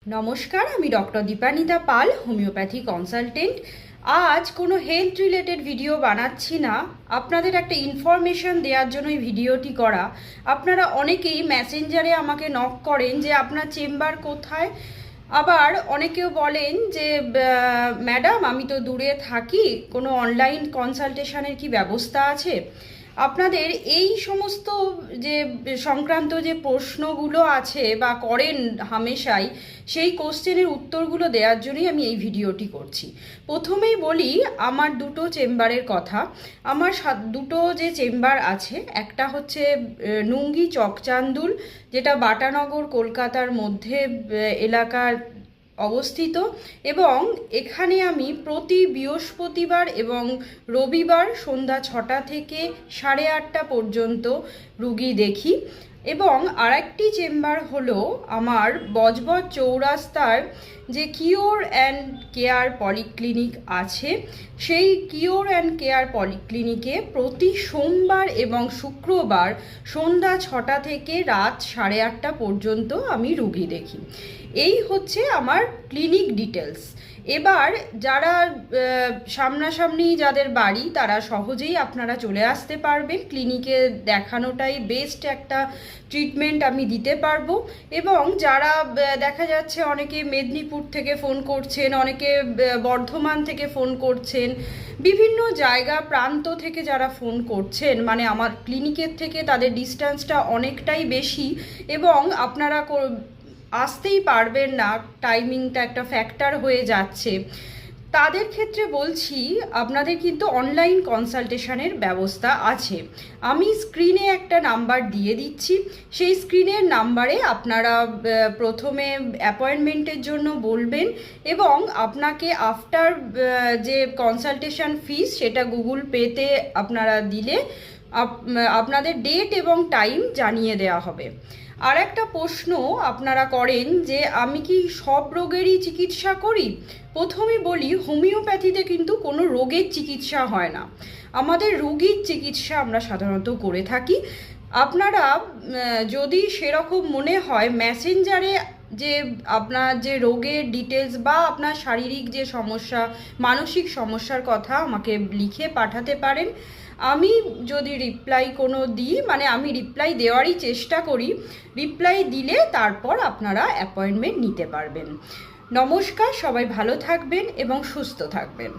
নমস্কার, আমি ডক্টর দীপানিতা পাল, homeopathy consultant. আজ কোনো হেলথ রিলেটেড ভিডিও বানাচ্ছি না, আপনাদের একটা ইনফরমেশন দেওয়ার জন্যই ভিডিওটি করা। আপনারা অনেকেই মেসেঞ্জারে আমাকে নক করেন যে আপনার চেম্বার কোথায়, আবার অনেকেও বলেন যে ম্যাডাম আমি তো দূরে থাকি, কোনো অনলাইন কনসালটেশনের কি ব্যবস্থা আছে। আপনাদের এই সমস্ত যে সংক্রান্ত যে প্রশ্নগুলো আছে বা করেন হামেশাই, সেই কোশ্চেনের উত্তরগুলো দেওয়ার জন্যই আমি এই ভিডিওটি করছি। প্রথমেই বলি আমার দুটো চেম্বারের কথা। আমার দুটো যে চেম্বার আছে, একটা হচ্ছে নুঙ্গি চকচান্দুল, যেটা বাটানগর কলকাতার মধ্যে এলাকার অবস্থিত, এবং এখানে আমি প্রতি বৃহস্পতিবার এবং রবিবার সন্ধ্যা 6টা থেকে 8:30 পর্যন্ত রুগী দেখি। এবং আরেকটি চেম্বার হলো আমার বজবজ চৌরাস্তার যে কিওর অ্যান্ড কেয়ার পলিক্লিনিক আছে, সেই কিওর অ্যান্ড কেয়ার পলিক্লিনিকে প্রতি সোমবার এবং শুক্রবার সন্ধ্যা 6টা থেকে রাত 8:30 পর্যন্ত আমি রুগী দেখি। এই হচ্ছে আমার ক্লিনিক ডিটেলস। এবার যারা সামনাসামনি যাদের বাড়ি, তারা সহজেই আপনারা চলে আসতে পারবেন। ক্লিনিকে দেখানোটাই বেস্ট একটা ট্রিটমেন্ট আমি দিতে পারবো। এবং যারা দেখা যাচ্ছে অনেকে মেদিনীপুর থেকে ফোন করছেন, অনেকে বর্ধমান থেকে ফোন করছেন, বিভিন্ন জায়গা প্রান্ত থেকে যারা ফোন করছেন, মানে আমার ক্লিনিকের থেকে তাদের ডিস্টেন্সটা অনেকটাই বেশি এবং আপনারা আসতেই পারবেন না, টাইমিংটা একটা ফ্যাক্টর হয়ে যাচ্ছে, তাদের ক্ষেত্রে বলছি আপনাদের কিন্তু অনলাইন কনসালটেশনের ব্যবস্থা আছে। আমি স্ক্রিনে একটা নাম্বার দিয়ে দিচ্ছি, সেই স্ক্রিনের নাম্বারে আপনারা প্রথমে অ্যাপয়েন্টমেন্টের জন্য বলবেন এবং আপনাকে আফটার যে কনসালটেশন ফিস সেটা গুগল পেতে আপনারা দিলে আপনাদের ডেট এবং টাইম জানিয়ে দেওয়া হবে। আর একটা প্রশ্ন আপনারা করেন যে আমি কি সব রোগেরই চিকিৎসা করি। প্রথমে বলি, হোমিওপ্যাথিতে কিন্তু কোনো রোগের চিকিৎসা হয় না, আমাদের রোগীর চিকিৎসা আমরা সাধারণত করে থাকি। আপনারা যদি সেরকম মনে হয় মেসেঞ্জারে যে আপনার যে রোগের ডিটেলস বা আপনার শারীরিক যে সমস্যা, মানসিক সমস্যার কথা আমাকে লিখে পাঠাতে পারেন। আমি যদি রিপ্লাই কোনো দিই, মানে আমি রিপ্লাই দেওয়ারই চেষ্টা করি, রিপ্লাই দিলে তারপর আপনারা অ্যাপয়েন্টমেন্ট নিতে পারবেন। নমস্কার, সবাই ভালো থাকবেন এবং সুস্থ থাকবেন।